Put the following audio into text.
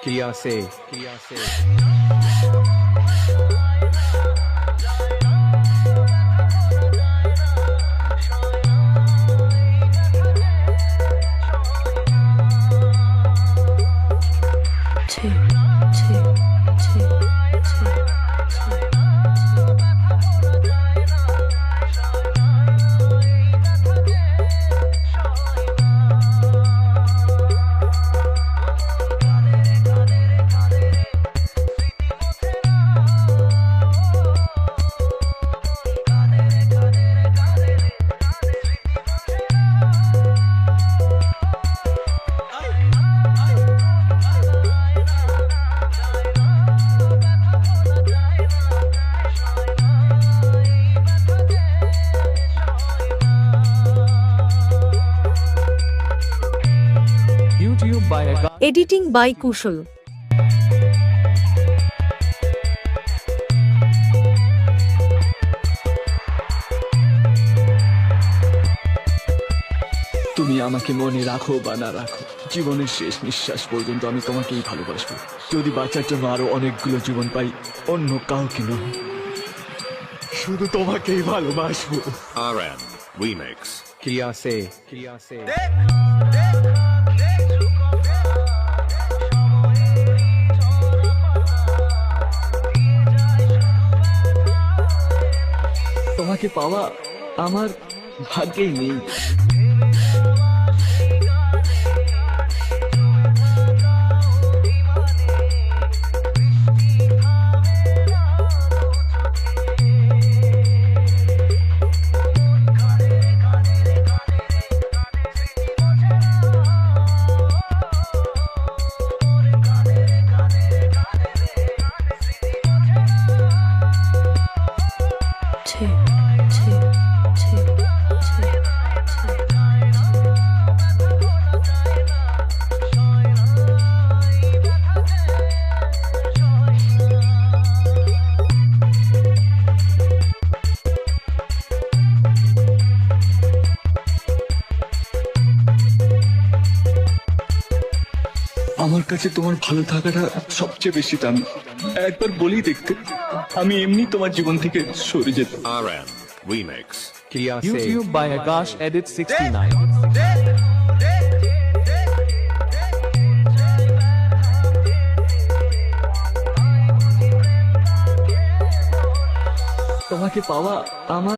क्रिया से Editing by Kushal. তুমি আমাকে মনে রাখো বা না রাখো, জীবনের শেষ নিঃশ্বাস পর্যন্ত আমি তোমাকেই ভালোবাসবো। যদি বাঁচার জন্য আরো অনেকগুলো জীবন পাই, অন্য কাউকে নয়, শুধু তোমাকেই ভালোবাসবো। RM Remix. क्रिया से তোমাকে পাওয়া আমার ভাগ্যেই নেই। আমার কাছে তোমার ভালো থাকাটা সবচেয়ে বেশি দামি। একবার বলি দেখতে, আমি এমনি তোমার জীবন থেকে সরে যেত। RM Remix. क्रिया से YouTube by Akash Edit 69. তোমাকে পাওয়া আমার